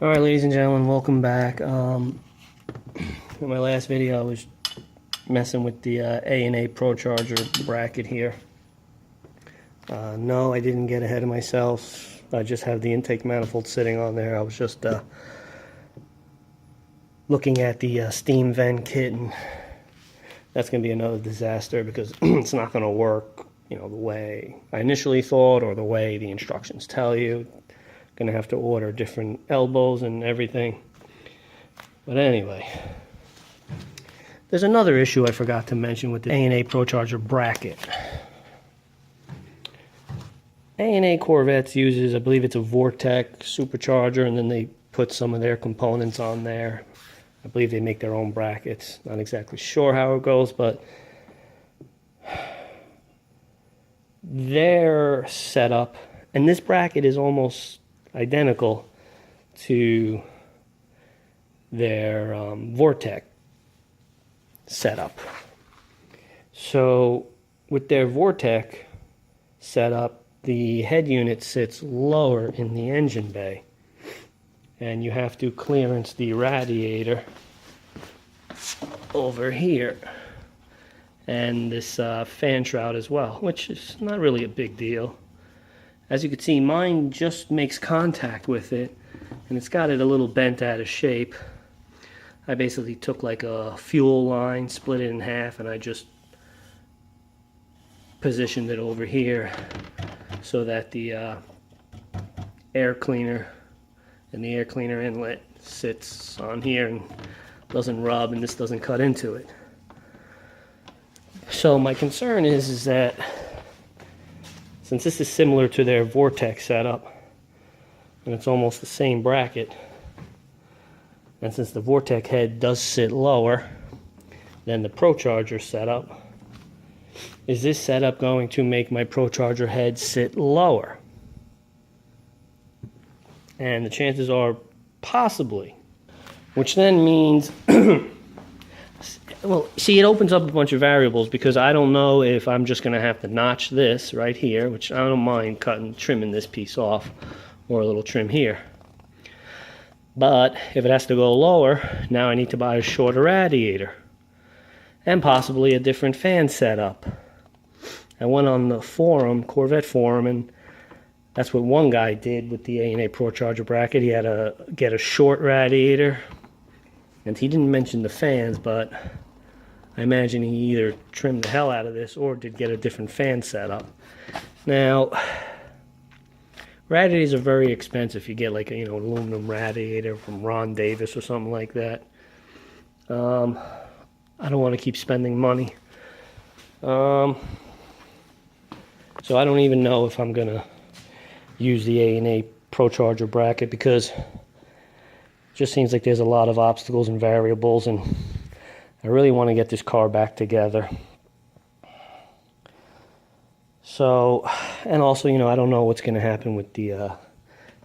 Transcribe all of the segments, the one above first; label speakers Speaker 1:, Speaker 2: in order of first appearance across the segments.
Speaker 1: Alright, ladies and gentlemen, welcome back. In my last video I was messing with the A&A Procharger bracket here. No, I didn't get ahead of myself. I just have the intake manifold sitting on there. I was just looking at the steam vent kit, and that's going to be another disaster because it's not going to work, you know, the way I initially thought or the way the instructions tell you. Gonna have to order different elbows and everything. But anyway, there's another issue I forgot to mention with the A&A Procharger bracket. A&A Corvettes uses, I believe it's a Vortec Supercharger, and then they put some of their components on there. I believe they make their own brackets. Not exactly sure how it goes, but their setup, and this bracket is almost identical to their Vortec setup. So with their Vortec setup, the head unit sits lower in the engine bay, and you have to clearance the radiator over here and this fan shroud as well, which is not really a big deal. As you can see, mine just makes contact with it, and it's got it a little bent out of shape. I basically took like a fuel line, split it in half, and I just positioned it over here so that the air cleaner and the air cleaner inlet sits on here and doesn't rub, and this doesn't cut into it. So my concern is that since this is similar to their Vortec setup, and it's almost the same bracket, and since the Vortec head does sit lower than the Procharger setup, is this setup going to make my Procharger head sit lower? And the chances are possibly, which then means well, see, it opens up a bunch of variables, because I don't know if I'm just going to have to notch this right here, which I don't mind trimming this piece off, or a little trim here. But if it has to go lower, now I need to buy a shorter radiator and possibly a different fan setup. I went on the forum, Corvette forum, and that's what one guy did with the A&A Procharger bracket. He had to get a short radiator, and he didn't mention the fans, but I imagine he either trimmed the hell out of this or did get a different fan setup. Now, radiators are very expensive. You get like a, an aluminum radiator from Ron Davis or something like that. I don't want to keep spending money. So I don't even know if I'm gonna use the A&A Procharger bracket, because it just seems like there's a lot of obstacles and variables, and I really want to get this car back together. So, and also, I don't know what's going to happen with the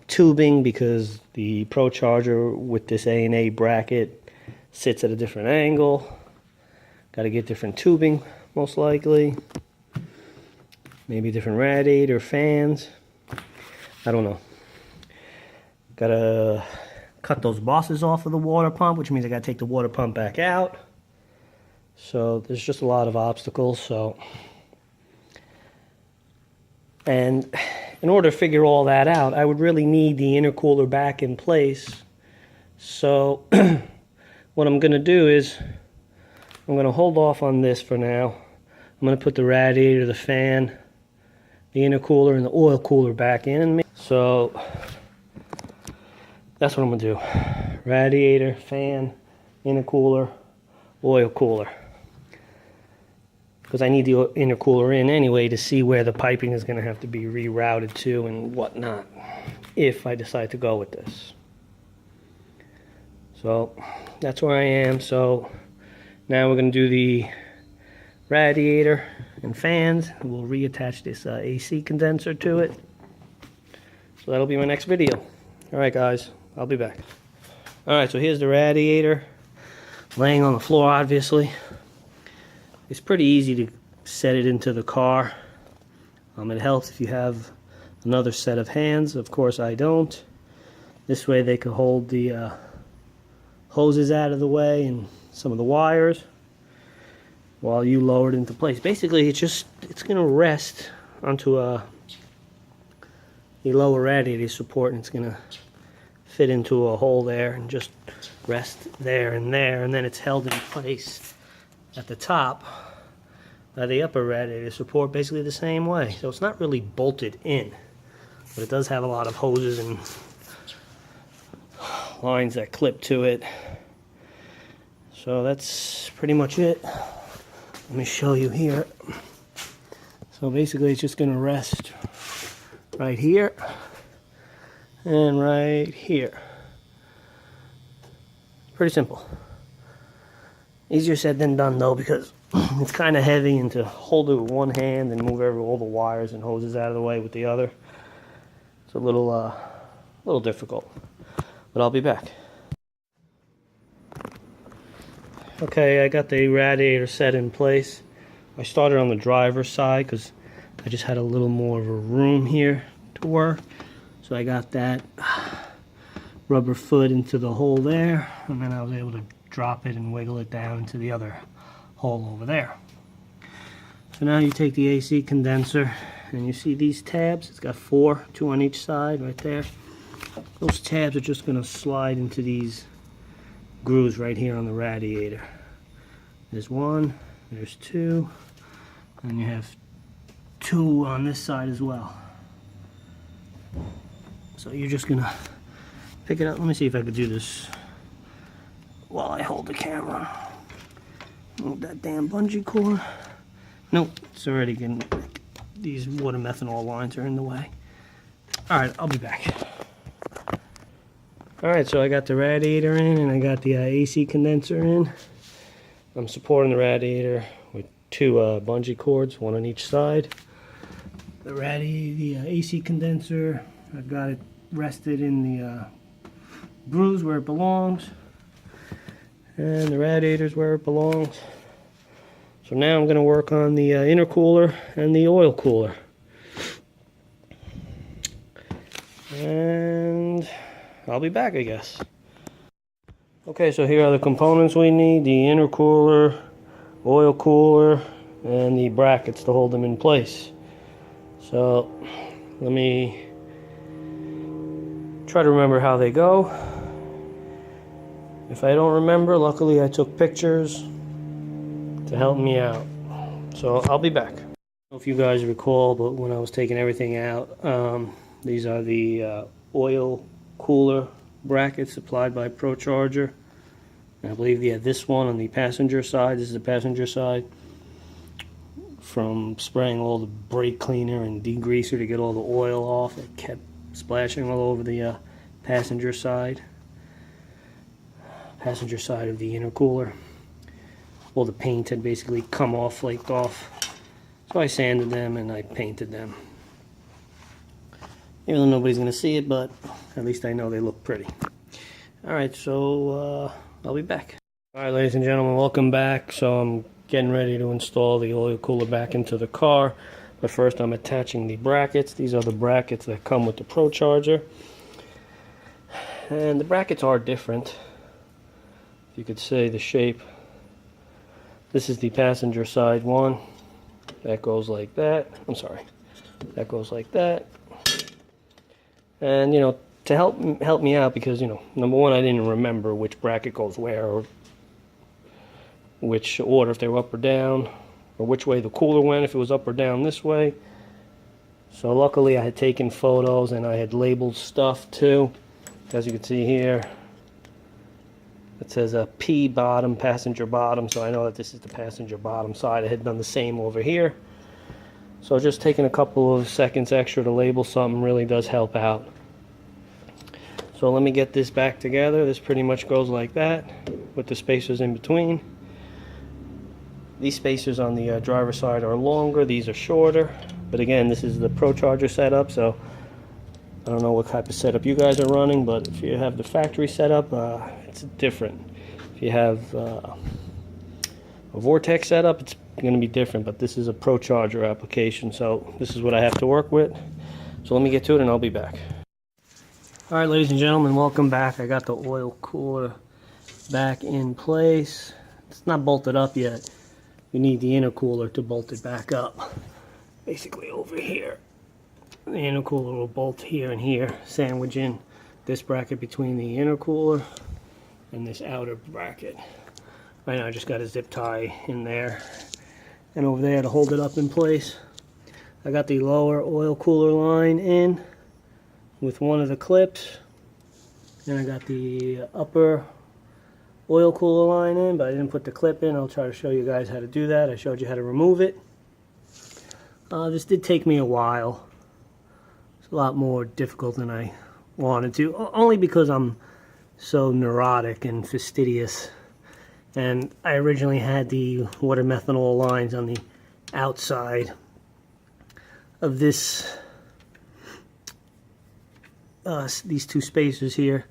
Speaker 1: tubing, because the Procharger with this A&A bracket sits at a different angle. Got to get different tubing, most likely. Maybe different radiator, fans. I don't know. Got to cut those bosses off of the water pump, which means I got to take the water pump back out. So there's just a lot of obstacles. So, and in order to figure all that out, I would really need the intercooler back in place. So what I'm going to do is I'm going to hold off on this for now. I'm going to put the radiator, the fan, the intercooler, and the oil cooler back in. So that's what I'm going to do. Radiator, fan, intercooler, oil cooler. Because I need the intercooler in anyway to see where the piping is going to have to be rerouted to and whatnot, if I decide to go with this. So that's where I am. So now we're going to do the radiator and fans. We'll reattach this AC condenser to it. So that'll be my next video. Alright guys, I'll be back. Alright, so here's the radiator laying on the floor, obviously. It's pretty easy to set it into the car. It helps if you have another set of hands. Of course I don't. This way they could hold the hoses out of the way and some of the wires while you lower it into place. Basically, it's going to rest onto the lower radiator support, and it's going to fit into a hole there and just rest there, and then it's held in place at the top by the upper radiator support, basically the same way. So it's not really bolted in, but it does have a lot of hoses and lines that clip to it. So that's pretty much it. Let me show you here. So basically it's just going to rest right here and right here. Pretty simple. Easier said than done though, because it's kind of heavy, and to hold it with one hand and move all the wires and hoses out of the way with the other, it's a little difficult. But I'll be back. Okay, I got the radiator set in place. I started on the driver's side because I just had a little more of a room here to work. So I got that rubber foot into the hole there, and then I was able to drop it and wiggle it down into the other hole over there. So now you take the AC condenser, and you see these tabs. It's got 4, 2 on each side right there. Those tabs are just going to slide into these grooves right here on the radiator. There's 1, there's 2, and you have 2 on this side as well. So you're just gonna pick it up. Let me see if I could do this while I hold the camera. Move that damn bungee cord. Nope, it's already getting, these water methanol lines are in the way. Alright, I'll be back. Alright, so I got the radiator in, and I got the AC condenser in. I'm supporting the radiator with 2 bungee cords, 1 on each side. The AC condenser, I've got it rested in the grooves where it belongs, and the radiator's where it belongs. So now I'm going to work on the intercooler and the oil cooler. And I'll be back, I guess. Okay, so here are the components we need: the intercooler, oil cooler, and the brackets to hold them in place. So let me try to remember how they go. If I don't remember, luckily I took pictures to help me out. So I'll be back. I don't know if you guys recall, but when I was taking everything out, these are the oil cooler brackets supplied by Supercharger. I believe they had this one on the passenger side. This is the passenger side. From spraying all the brake cleaner and degreaser to get all the oil off, it kept splashing all over the passenger side of the intercooler. All the paint had basically come off, flaked off. So I sanded them and I painted them. Even though nobody's going to see it, but at least I know they look pretty. Alright, so I'll be back. Alright, ladies and gentlemen, welcome back. So I'm getting ready to install the oil cooler back into the car. But first I'm attaching the brackets. These are the brackets that come with the Supercharger. And the brackets are different. You could see the shape. This is the passenger side one. That goes like that. I'm sorry. That goes like that. And you know, to help me out, because you know, number one, I didn't remember which bracket goes where, or which order, if they were up or down, or which way the cooler went, if it was up or down this way. So luckily I had taken photos and I had labeled stuff too. As you can see here, it says a P bottom, passenger bottom, so I know that this is the passenger bottom side. I had done the same over here. So just taking a couple of seconds extra to label something really does help out. So let me get this back together. This pretty much goes like that, with the spacers in between. These spacers on the driver's side are longer, these are shorter. But again, this is the Supercharger setup, so I don't know what type of setup you guys are running, but if you have the factory setup, it's different. If you have a Vortex setup, it's going to be different, but this is a Supercharger application, so this is what I have to work with. So let me get to it and I'll be back. All right, ladies and gentlemen, welcome back. I got the oil cooler back in place. It's not bolted up yet. You need the intercooler to bolt it back up. Basically over here. The intercooler will bolt here and here, sandwiching this bracket between the intercooler and this outer bracket. Right now I just got a zip tie in there and over there to hold it up in place. I got the lower oil cooler line in with one of the clips, and I got the upper oil cooler line in, but I didn't put the clip in. I'll try to show you guys how to do that. I showed you how to remove it. This did take me a while. It's a lot more difficult than I wanted to, only because I'm so neurotic and fastidious. And I originally had the water methanol lines on the outside of this these two spacers here,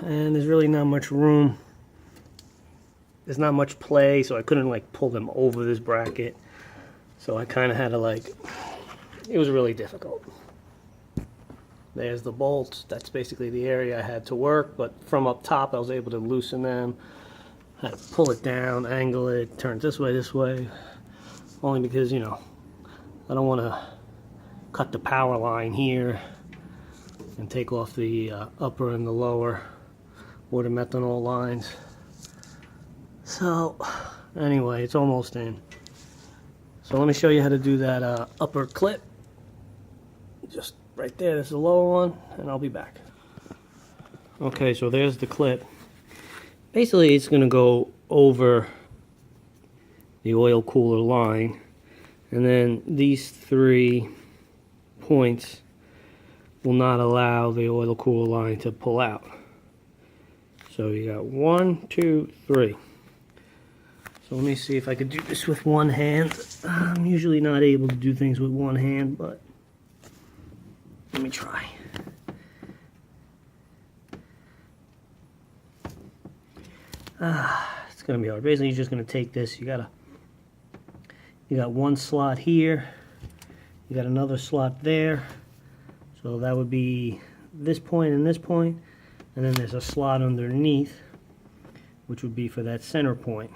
Speaker 1: and there's really not much room. There's not much play, so I couldn't like pull them over this bracket, so I kind of had to like, it was really difficult. There's the bolts. That's basically the area I had to work, but from up top I was able to loosen them. I had to pull it down, angle it, turn it this way, only because, you know, I don't want to cut the power line here and take off the upper and the lower water methanol lines. So anyway, it's almost in. So let me show you how to do that upper clip. Just right there, this is the lower one, and I'll be back. Okay, so there's the clip. Basically it's going to go over the oil cooler line, and then these 3 points will not allow the oil cooler line to pull out. So you got 1, 2, 3. So let me see if I could do this with one hand. I'm usually not able to do things with one hand, but let me try. It's gonna be hard. Basically you're just gonna take this, you got one slot here, you got another slot there. So that would be this point and this point, and then there's a slot underneath, which would be for that center point.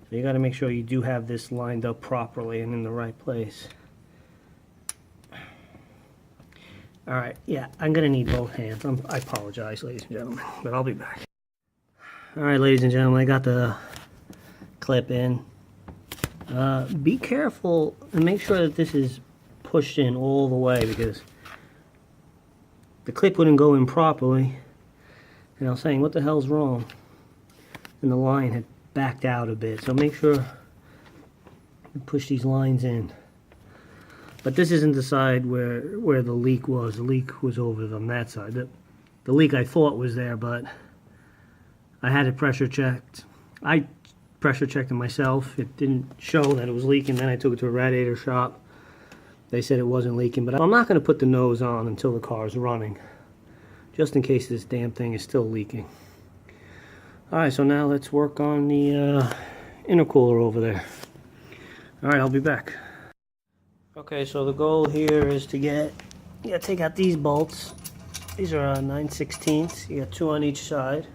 Speaker 1: So you got to make sure you do have this lined up properly and in the right place. Alright, yeah, I'm going to need both hands. I apologize, ladies and gentlemen, but I'll be back. Alright, ladies and gentlemen, I got the clip in. Be careful and make sure that this is pushed in all the way, because the clip wouldn't go in properly, and I was saying, what the hell's wrong? And the line had backed out a bit, so make sure you push these lines in. But this isn't the side where the leak was. The leak was over on that side. The leak I thought was there, but I had it pressure checked. I pressure checked it myself. It didn't show that it was leaking. Then I took it to a radiator shop. They said it wasn't leaking, but I'm not going to put the nose on until the car is running, just in case this damn thing is still leaking. Alright, so now let's work on the intercooler over there. Alright, I'll be back. Okay, so the goal here is to take out these bolts. These are 9/16. You got 2 on each side.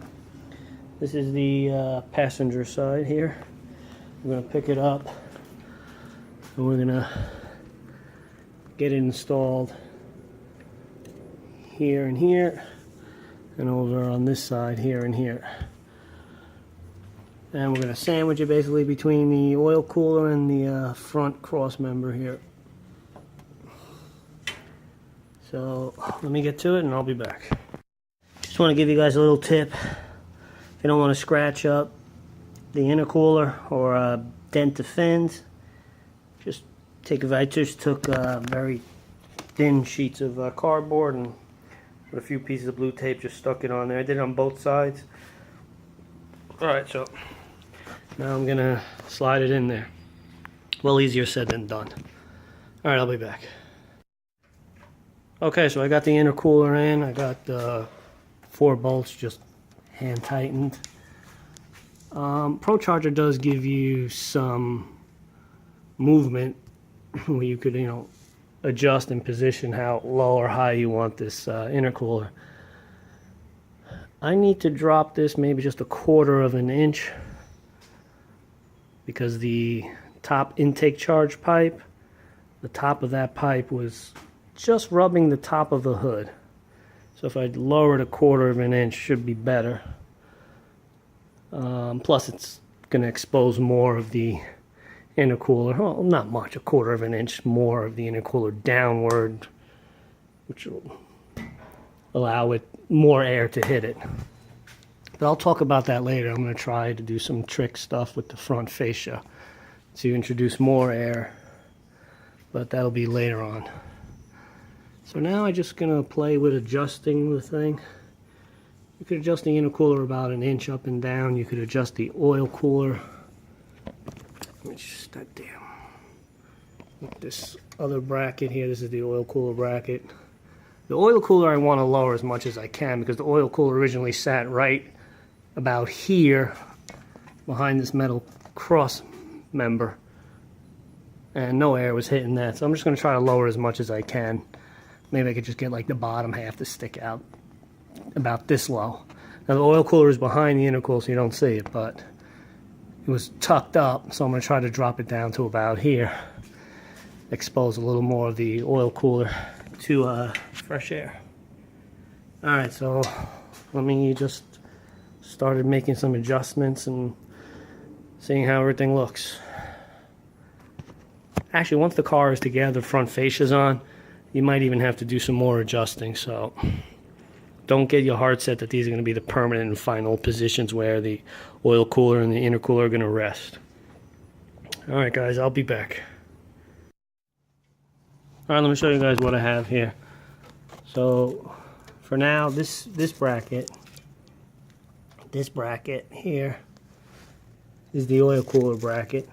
Speaker 1: This is the passenger side here. We're going to pick it up, and we're going to get it installed here and here, and over on this side here and here. And we're going to sandwich it basically between the oil cooler and the front cross member here. So let me get to it and I'll be back. Just want to give you guys a little tip. If you don't want to scratch up the intercooler or dent the fins, just I just took very thin sheets of cardboard and with a few pieces of blue tape, just stuck it on there. I did it on both sides. Alright, so now I'm gonna slide it in there. Well, easier said than done. Alright, I'll be back. Okay, so I got the intercooler in. I got 4 bolts just hand tightened. Supercharger does give you some movement where you could, adjust and position how low or high you want this intercooler. I need to drop this maybe just 1/4 of an inch because the top intake charge pipe, the top of that pipe was just rubbing the top of the hood. So if I lower it 1/4 of an inch, should be better. Plus it's going to expose more of the intercooler. Well, not much, 1/4 of an inch more of the intercooler downward, which will allow it more air to hit it. But I'll talk about that later. I'm going to try to do some trick stuff with the front fascia to introduce more air, but that'll be later on. So now I'm just going to play with adjusting the thing. You could adjust the intercooler about 1 inch up and down. You could adjust the oil cooler. Let me just that down. With this other bracket here, this is the oil cooler bracket. The oil cooler I want to lower as much as I can because the oil cooler originally sat right about here behind this metal cross member, and no air was hitting that. So I'm just going to try to lower as much as I can. Maybe I could just get like the bottom half to stick out about this low. Now the oil cooler is behind the intercooler so you don't see it, but it was tucked up, so I'm going to try to drop it down to about here. Expose a little more of the oil cooler to fresh air. Alright, so let me just started making some adjustments and seeing how everything looks. Actually, once the car is together, front fascia's on, you might even have to do some more adjusting, so don't get your heart set that these are going to be the permanent and final positions where the oil cooler and the intercooler are going to rest. Alright guys, I'll be back. Alright, let me show you guys what I have here. So for now, this bracket here is the oil cooler bracket.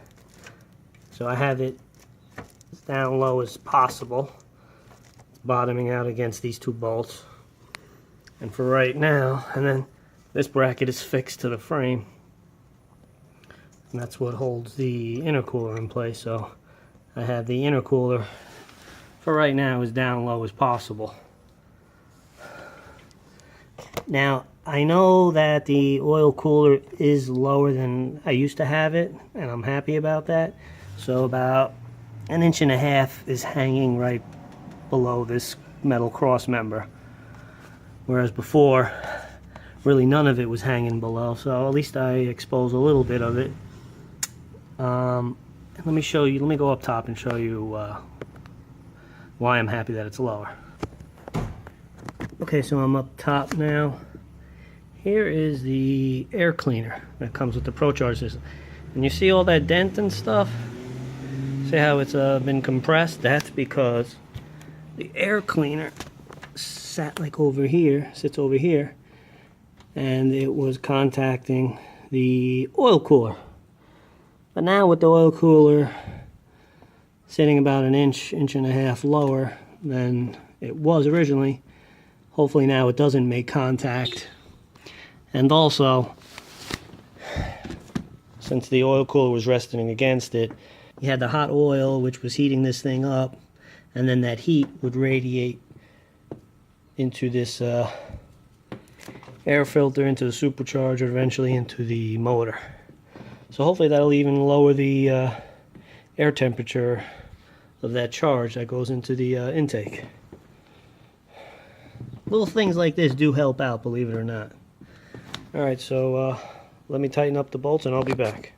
Speaker 1: So I have it as down low as possible, bottoming out against these 2 bolts. And for right now, and then this bracket is fixed to the frame, and that's what holds the intercooler in place. So I have the intercooler for right now as down low as possible. Now I know that the oil cooler is lower than I used to have it, and I'm happy about that. So about 1.5 inches is hanging right below this metal cross member, whereas before really none of it was hanging below. So at least I expose a little bit of it. Let me show you, let me go up top and show you why I'm happy that it's lower. Okay, so I'm up top now. Here is the air cleaner that comes with the Supercharger system. And you see all that dent and stuff? See how it's been compressed? That's because the air cleaner sat like over here, sits over here, and it was contacting the oil cooler. But now with the oil cooler sitting about 1 inch, 1.5 inches lower than it was originally, hopefully now it doesn't make contact. And also, since the oil cooler was resting against it, you had the hot oil which was heating this thing up, and then that heat would radiate into this air filter, into the supercharger, eventually into the motor. So hopefully that'll even lower the air temperature of that charge that goes into the intake. Little things like this do help out, believe it or not. Alright, so let me tighten up the bolts and I'll be back.